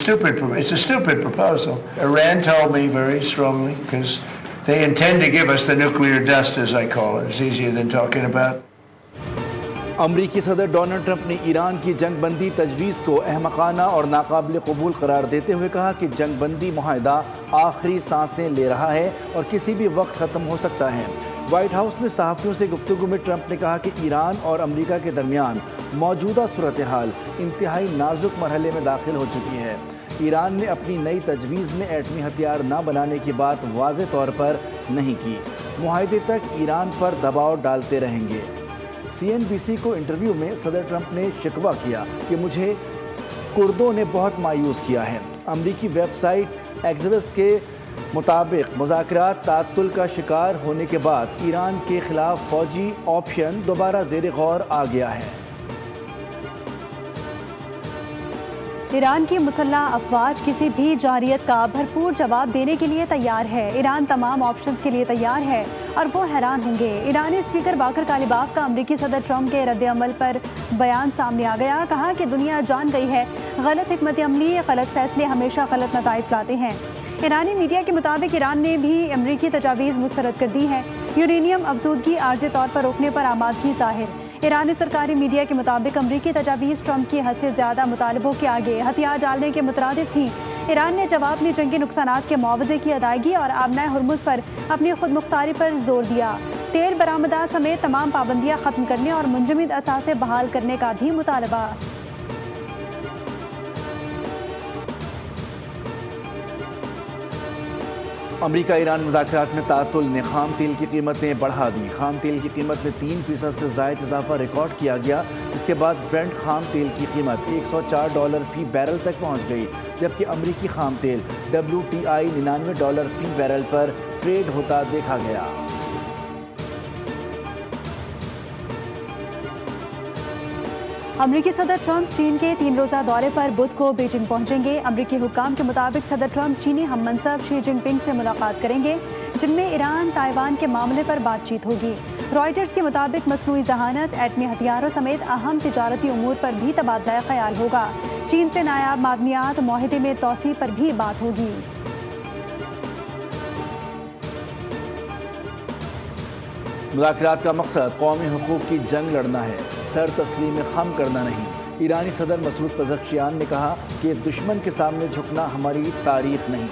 it's a stupid proposal. Iran told me very strongly, because they intend to give us the nuclear dust, as I call it. It's easier than talking about. امریکی صدر Donald Trump نے ایران کی جنگ بندی تجویز کو احمقانہ اور ناقابل قبول قرار دیتے ہوئے کہا کہ جنگ بندی معاہدہ آخری سانسیں لے رہا ہے اور کسی بھی وقت ختم ہو سکتا ہے۔ وائٹ ہاؤس میں صحافیوں سے گفتگو میں ٹرمپ نے کہا کہ ایران اور امریکہ کے درمیان موجودہ صورتحال انتہائی نازک مرحلے میں داخل ہو چکی ہے۔ ایران نے اپنی نئی تجویز میں ایٹمی ہتھیار نہ بنانے کی بات واضح طور پر نہیں کی۔ معاہدے تک ایران پر دباؤ ڈالتے رہیں گے۔ CNBC کو انٹرویو میں صدر ٹرمپ نے شکوہ کیا کہ مجھے کردوں نے بہت مایوس کیا ہے۔ امریکی ویب سائٹ ایکزیوس کے مطابق مذاکرات تعطل کا شکار ہونے کے بعد ایران کے خلاف فوجی آپشن دوبارہ زیر غور آ گیا ہے۔ ایران کی مسلح افواج کسی بھی جارحیت کا بھرپور جواب دینے کے لیے تیار ہے۔ ایران تمام آپشنز کے لیے تیار ہے اور وہ حیران ہوں گے۔ ایرانی اسپیکر باقر کالیباف کا امریکی صدر ٹرمپ کے رد عمل پر بیان سامنے آ گیا۔ کہا کہ دنیا جان گئی ہے غلط حکمت عملی، غلط فیصلے ہمیشہ غلط نتائج لاتے ہیں۔ ایرانی میڈیا کے مطابق ایران نے بھی امریکی تجاویز مسترد کر دی ہیں۔ یورینیم افزودگی عارضی طور پر روکنے پر آمادگی ظاہر۔ ایرانی سرکاری میڈیا کے مطابق امریکی تجاویز ٹرمپ کی حد سے زیادہ مطالبوں کے آگے ہتھیار ڈالنے کے مترادف تھیں۔ ایران نے جواب میں جنگی نقصانات کے معاوضے کی ادائیگی اور آبنائے ہرمز پر اپنی خود مختاری پر زور دیا۔ تیل برآمدات سمیت تمام پابندیاں ختم کرنے اور منجمد اثاثے بحال کرنے کا بھی مطالبہ۔ امریکہ ایران مذاکرات میں تعطل نے خام تیل کی قیمتیں بڑھا دی۔ خام تیل کی قیمت میں 3% سے زائد اضافہ ریکارڈ کیا گیا، جس کے بعد برنٹ خام تیل کی قیمت $104 فی بیرل تک پہنچ گئی، جبکہ امریکی خام تیل WTI $99 فی بیرل پر ٹریڈ ہوتا دیکھا گیا۔ امریکی صدر ٹرمپ چین کے 3 روزہ دورے پر بدھ کو بیجنگ پہنچیں گے۔ امریکی حکام کے مطابق صدر ٹرمپ چینی ہم منصب شی جن پنگ سے ملاقات کریں گے، جن میں ایران تائیوان کے معاملے پر بات چیت ہوگی۔ رائٹرز کے مطابق مصنوعی ذہانت، ایٹمی ہتھیاروں سمیت اہم تجارتی امور پر بھی تبادلہ خیال ہوگا۔ چین سے نایاب معدنیات معاہدے میں توسیع پر بھی بات ہوگی۔ مذاکرات کا مقصد قومی حقوق کی جنگ لڑنا ہے، سر تسلیم خم کرنا نہیں۔ ایرانی صدر مسعود پزشکیان نے کہا کہ دشمن کے سامنے جھکنا ہماری تاریخ نہیں۔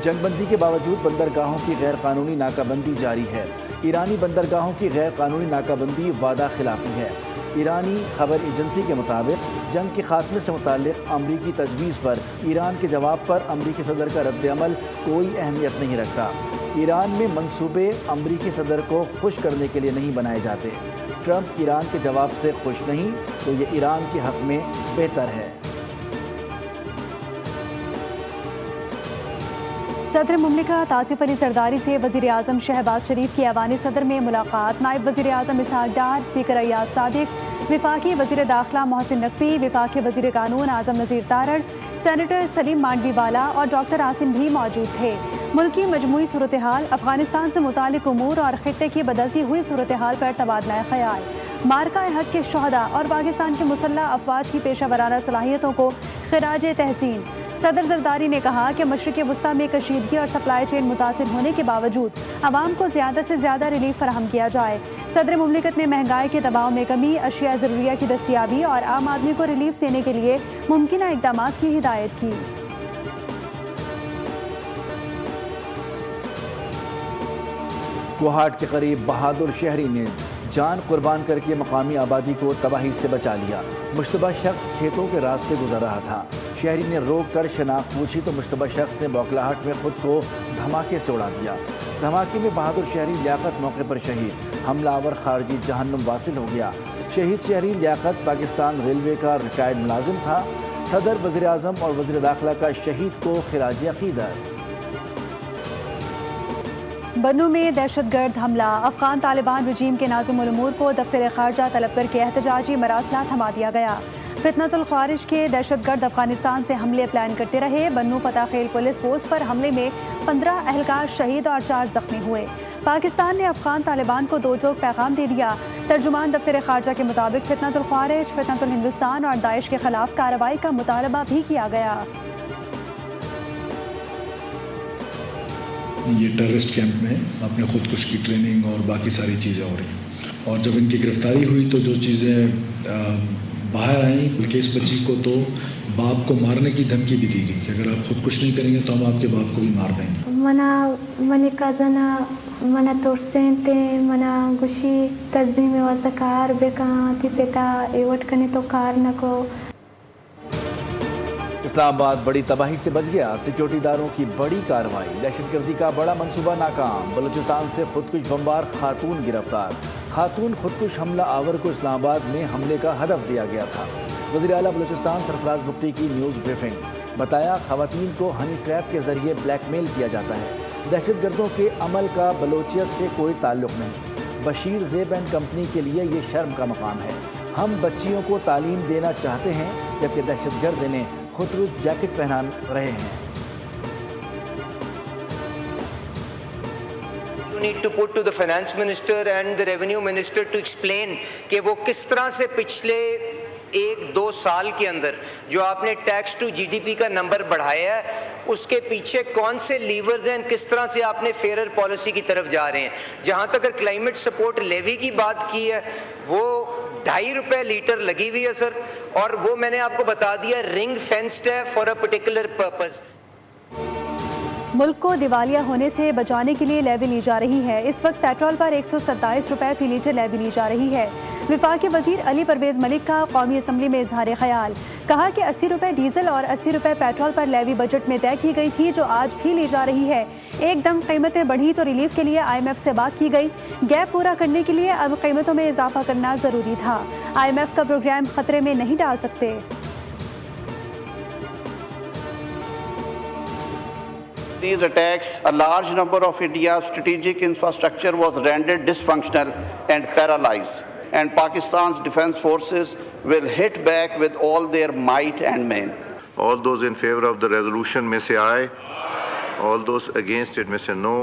جنگ بندی کے باوجود بندرگاہوں کی غیر قانونی ناکہ بندی جاری ہے۔ ایرانی بندرگاہوں کی غیر قانونی ناکہ بندی وعدہ خلافی ہے۔ ایرانی خبر ایجنسی کے مطابق جنگ کے خاتمے سے متعلق امریکی تجویز پر ایران کے جواب پر امریکی صدر کا رد عمل کوئی اہمیت نہیں رکھتا۔ ایران میں منصوبے امریکی صدر کو خوش کرنے کے لیے نہیں بنائے جاتے۔ ٹرمپ ایران کے جواب سے خوش نہیں تو یہ ایران کے حق میں بہتر ہے۔ صدر مملکت آصف علی زرداری سے وزیر اعظم شہباز شریف کی ایوان صدر میں ملاقات۔ نائب وزیر اعظم اسحاق ڈار، اسپیکر ایاز صادق، وفاقی وزیر داخلہ محسن نقوی، وفاقی وزیر قانون اعظم نذیر تارڑ، سینیٹر سلیم مانڈوی والا اور ڈاکٹر عاصم بھی موجود تھے۔ ملکی مجموعی صورتحال، افغانستان سے متعلق امور اور خطے کی بدلتی ہوئی صورتحال پر تبادلہ خیال، مارکہ حق کے شہداء اور پاکستان کی مسلح افواج کی پیشہ ورانہ صلاحیتوں کو خراج تحسین۔ صدر زرداری نے کہا کہ مشرق وسطیٰ میں کشیدگی اور سپلائی چین متاثر ہونے کے باوجود عوام کو زیادہ سے زیادہ ریلیف فراہم کیا جائے۔ صدر مملکت نے مہنگائی کے دباؤ میں کمی، اشیاء ضروریہ کی دستیابی اور عام آدمی کو ریلیف دینے کے لیے ممکنہ اقدامات کی ہدایت کی۔ کوہاٹ کے قریب بہادر شہری نے جان قربان کر کے مقامی آبادی کو تباہی سے بچا لیا۔ مشتبہ شخص کھیتوں کے راستے گزر رہا تھا۔ شہری نے روک کر شناخت پوچھی تو مشتبہ شخص نے بوکھلاہٹ میں خود کو دھماکے سے اڑا دیا۔ دھماکے میں بہادر شہری لیاقت موقع پر شہید، حملہ آور خارجی جہنم واصل ہو گیا۔ شہید شہری لیاقت پاکستان ریلوے کا ریٹائرڈ ملازم تھا۔ صدر، وزیر اعظم اور وزیر داخلہ کا شہید کو خراج عقیدت۔ بنو میں دہشت گرد حملہ، افغان طالبان رجیم کے ناظم الامور کو دفتر خارجہ طلب کر کے احتجاجی مراسلہ تھما دیا گیا۔ فتنۃ الخوارج کے دہشت گرد افغانستان سے حملے پلان کرتے رہے۔ بنو فتح خیل پولیس پوسٹ پر حملے میں 15 اہلکار شہید اور 4 زخمی ہوئے۔ پاکستان نے افغان طالبان کو دو ٹوک پیغام دے دیا۔ ترجمان دفتر خارجہ کے مطابق فتنۃ الخوارج، فتنۃ الہندوستان اور داعش کے خلاف کارروائی کا مطالبہ بھی کیا گیا۔ یہ ٹیررسٹ کیمپ میں اپنے خودکش کی ٹریننگ اور باقی ساری چیزیں ہو رہی ہیں. اور جب ان کی گرفتاری ہوئی تو جو چیزیں باہر آئیں بلکہ اس بچی کو تو باپ کو مارنے کی دھمکی بھی دی گئی کہ اگر آپ خودکش نہیں کریں گے تو ہم آپ کے باپ کو بھی مار دیں گے. من کزنا من تورسینتے من گوشی تنظیم وزکار بکاں تی پتا ایوٹ کنے تو کار نکو. اسلام آباد بڑی تباہی سے بچ گیا. سیکیورٹی داروں کی بڑی کارروائی. دہشت گردی کا بڑا منصوبہ ناکام. بلوچستان سے خودکش بمبار خاتون گرفتار. خاتون خودکش حملہ آور کو اسلام آباد میں حملے کا ہدف دیا گیا تھا. وزیر اعلیٰ بلوچستان سرفراز بگٹی کی نیوز بریفنگ. بتایا خواتین کو ہنی ٹریپ کے ذریعے بلیک میل کیا جاتا ہے. دہشت گردوں کے عمل کا بلوچیت سے کوئی تعلق نہیں. بشیر زیب اینڈ کمپنی کے لیے یہ شرم کا مقام ہے. ہم بچیوں کو تعلیم دینا چاہتے ہیں جبکہ دہشت گرد انہیں خودکش جیکٹ پہنا رہے ہیں. You need to put to the finance minister and the revenue minister to explain کہ وہ کس طرح سے پچھلے 1-2 سال کے اندر جو آپ نے tax to G D P کا نمبر بڑھایا ہے اس کے پیچھے کون سے لیورز ہیں, کس طرح سے آپ نے فیئرر پالیسی کی طرف جا رہے ہیں. جہاں تک اگر کلائمیٹ سپورٹ لیوی کی بات کی ہے وہ 2.5 روپے لیٹر لگی ہوئی ہے سر, اور وہ میں نے آپ کو بتا دیا رنگ فینسڈ ہے فار اے پرٹیکولر پرپز. ملک کو دیوالیہ ہونے سے بچانے کے لیے لیوی لی جا رہی ہے. اس وقت پیٹرول پر 127 روپے فی لیٹر لیوی لی جا رہی ہے. وفاقی وزیر علی پرویز ملک کا قومی اسمبلی میں اظہار خیال. کہا کہ 80 روپے ڈیزل اور 80 روپے پیٹرول پر لیوی بجٹ میں طے کی گئی تھی جو آج بھی لی جا رہی ہے. ایک دم قیمتیں بڑھی تو ریلیف کے لیے IMF سے بات کی گئی. گیپ پورا کرنے کے لیے اب قیمتوں میں اضافہ کرنا ضروری تھا. IMF کا پروگرام خطرے میں نہیں ڈال سکتے. These attacks, a large number of India's strategic infrastructure was rendered dysfunctional and paralyzed, and Pakistan's defense forces will hit back with all their might and main. All those in favor of the resolution may say aye. All those against it may say no.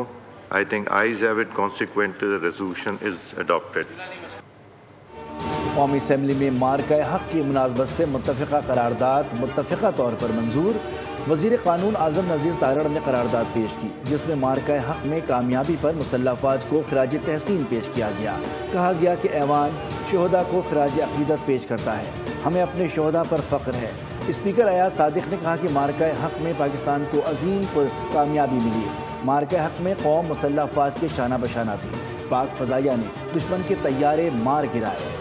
I think ayes have it. Consequently, the resolution is adopted. قومی assembly میں مارکہ حق کی مناسبت سے متفقہ قرارداد متفقہ طور پر منظور. وزیر قانون اعظم نذیر تارڑ نے قرارداد پیش کی جس میں مارکہ حق میں کامیابی پر مسلح افواج کو خراج تحسین پیش کیا گیا. کہا گیا کہ ایوان شہداء کو خراج عقیدت پیش کرتا ہے. ہمیں اپنے شہداء پر فخر ہے. اسپیکر ایاز صادق نے کہا کہ مارکہ حق میں پاکستان کو عظیم کامیابی ملی. مارکہ حق میں قوم مسلح افواج کے شانہ بشانہ تھی. پاک فضائیہ نے دشمن کے طیارے مار گرائے.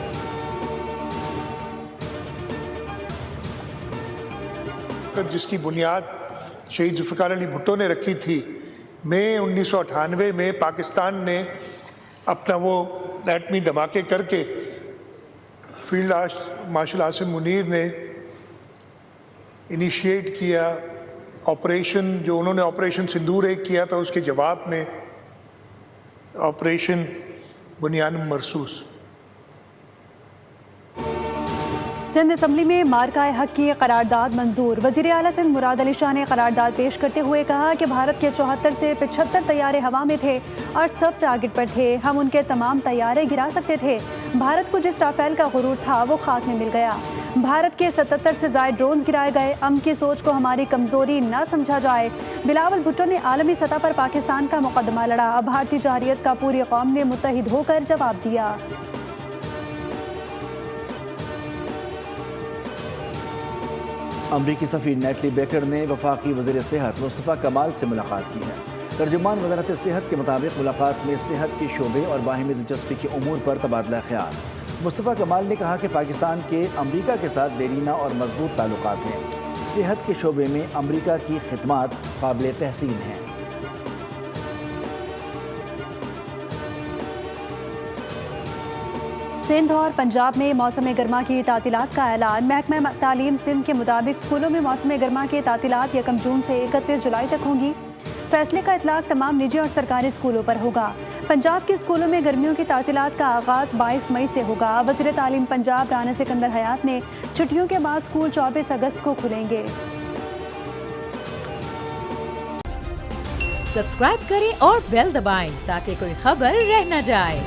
جس کی بنیاد شہید ذوالفقار علی بھٹو نے رکھی تھی. مئی 1998 میں پاکستان نے اپنا وہ ایٹمی دھماکے کر کے فیلڈ مارشل عاصم منیر نے انیشیٹ کیا آپریشن, جو انہوں نے آپریشن سندور ایک کیا تھا, اس کے جواب میں آپریشن بنیان مرصوص. سندھ اسمبلی میں مارکہ حق کی قرارداد منظور. وزیر اعلیٰ سندھ مراد علی شاہ نے قرارداد پیش کرتے ہوئے کہا کہ بھارت کے 74 سے 75 طیارے ہوا میں تھے اور سب ٹارگٹ پر تھے. ہم ان کے تمام طیارے گرا سکتے تھے. بھارت کو جس رافیل کا غرور تھا وہ خاک میں مل گیا. بھارت کے 77 سے زائد ڈرونز گرائے گئے. امن کی سوچ کو ہماری کمزوری نہ سمجھا جائے. بلاول بھٹو نے عالمی سطح پر پاکستان کا مقدمہ لڑا. بھارتی جارحیت کا پوری قوم نے متحد ہو کر جواب دیا. امریکی سفیر نیٹلی بیکر نے وفاقی وزیر صحت مصطفیٰ کمال سے ملاقات کی ہے. ترجمان وزارت صحت کے مطابق ملاقات میں صحت کے شعبے اور باہمی دلچسپی کے امور پر تبادلہ خیال. مصطفیٰ کمال نے کہا کہ پاکستان کے امریکہ کے ساتھ دیرینہ اور مضبوط تعلقات ہیں. صحت کے شعبے میں امریکہ کی خدمات قابل تحسین ہیں. سندھ اور پنجاب میں موسم گرما کی تعطیلات کا اعلان. محکمہ تعلیم سندھ کے مطابق اسکولوں میں موسم گرما کی تعطیلات 1 جون سے 31 جولائی تک ہوں گی. فیصلے کا اطلاق تمام نجی اور سرکاری اسکولوں پر ہوگا. پنجاب کے اسکولوں میں گرمیوں کی تعطیلات کا آغاز 22 مئی سے ہوگا. وزیر تعلیم پنجاب رانا سکندر حیات نے چھٹیوں کے بعد اسکول 24 اگست کو کھلیں گے. سبسکرائب کریں اور بیل دبائیں تاکہ کوئی خبر رہ نہ جائے.